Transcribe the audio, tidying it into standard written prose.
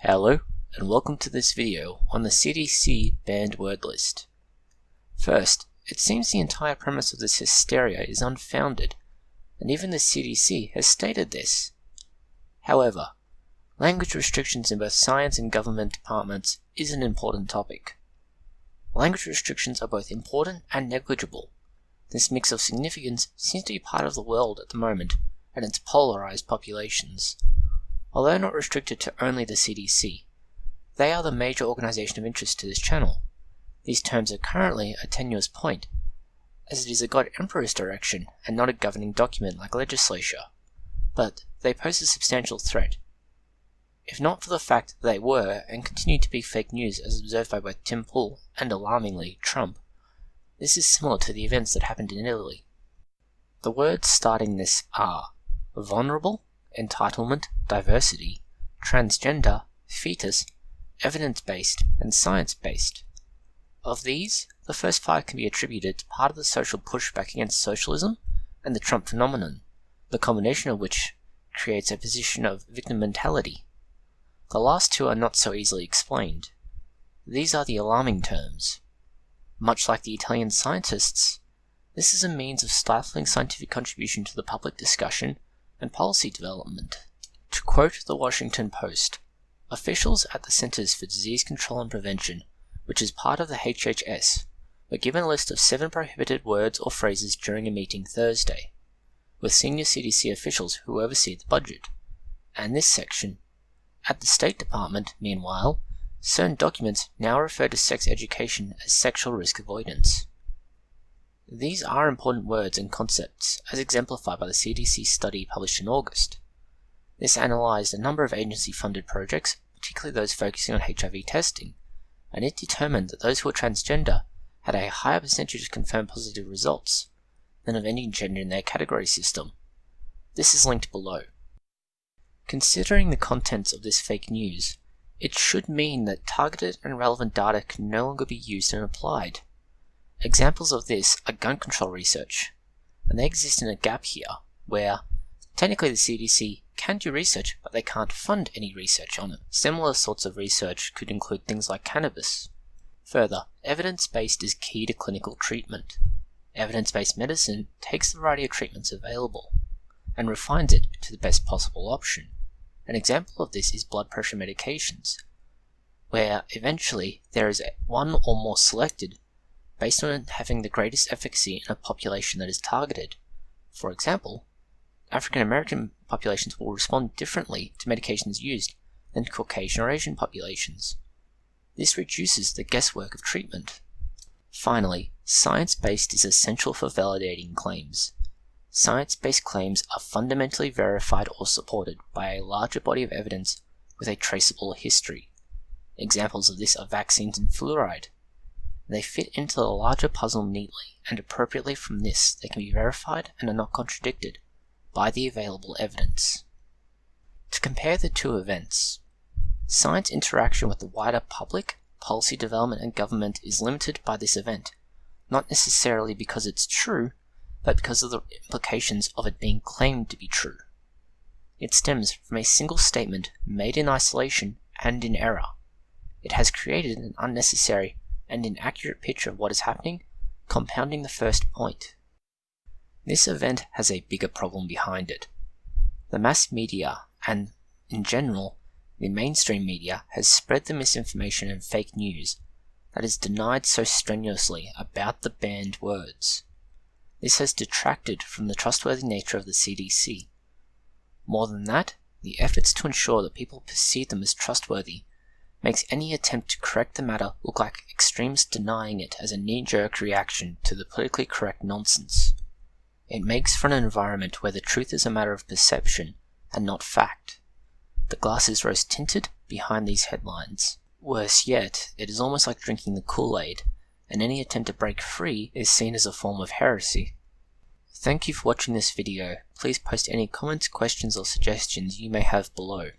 Hello, and welcome to this video on the CDC banned word list. First, it seems the entire premise of this hysteria is unfounded, and even the CDC has stated this. However, language restrictions in both science and government departments is an important topic. Language restrictions are both important and negligible. This mix of significance seems to be part of the world at the moment and its polarized populations. Although not restricted to only the CDC, they are the major organization of interest to this channel. These terms are currently a tenuous point, as it is a God Emperor's direction and not a governing document like legislature, but they pose a substantial threat. If not for the fact that they were and continue to be fake news as observed by both Tim Pool and, alarmingly, Trump, this is similar to the events that happened in Italy. The words starting this are vulnerable, entitlement, diversity, transgender, fetus, evidence-based, and science-based. Of these, the first 5 can be attributed to part of the social pushback against socialism and the Trump phenomenon, the combination of which creates a position of victim mentality. The last 2 are not so easily explained. These are the alarming terms. Much like the Italian scientists, this is a means of stifling scientific contribution to the public discussion and policy development. To quote the Washington Post, officials at the Centers for Disease Control and Prevention, which is part of the HHS, were given a list of 7 prohibited words or phrases during a meeting Thursday, with senior CDC officials who oversee the budget. And this section, at the State Department, meanwhile, certain documents now refer to sex education as sexual risk avoidance. These are important words and concepts, as exemplified by the CDC study published in August. This analysed a number of agency-funded projects, particularly those focusing on HIV testing, and it determined that those who were transgender had a higher percentage of confirmed positive results than of any gender in their category system. This is linked below. Considering the contents of this fake news, it should mean that targeted and relevant data can no longer be used and applied. Examples of this are gun control research, and they exist in a gap here, where technically the CDC can do research, but they can't fund any research on it. Similar sorts of research could include things like cannabis. Further, evidence-based is key to clinical treatment. Evidence-based medicine takes the variety of treatments available and refines it to the best possible option. An example of this is blood pressure medications, where eventually there is one or more selected based on having the greatest efficacy in a population that is targeted. For example, African American populations will respond differently to medications used than Caucasian or Asian populations. This reduces the guesswork of treatment. Finally, science-based is essential for validating claims. Science-based claims are fundamentally verified or supported by a larger body of evidence with a traceable history. Examples of this are vaccines and fluoride. They fit into the larger puzzle neatly, and appropriately from this they can be verified and are not contradicted by the available evidence. To compare the 2 events, science interaction with the wider public, policy development and government is limited by this event, not necessarily because it's true, but because of the implications of it being claimed to be true. It stems from a single statement made in isolation and in error. It has created an unnecessary and inaccurate picture of what is happening, compounding the first point. This event has a bigger problem behind it. The mass media, and in general, the mainstream media, has spread the misinformation and fake news that is denied so strenuously about the banned words. This has detracted from the trustworthy nature of the CDC. More than that, the efforts to ensure that people perceive them as trustworthy makes any attempt to correct the matter look like extremists denying it as a knee-jerk reaction to the politically correct nonsense. It makes for an environment where the truth is a matter of perception and not fact. The glass is rose-tinted behind these headlines. Worse yet, it is almost like drinking the Kool-Aid, and any attempt to break free is seen as a form of heresy. Thank you for watching this video. Please post any comments, questions or suggestions you may have below.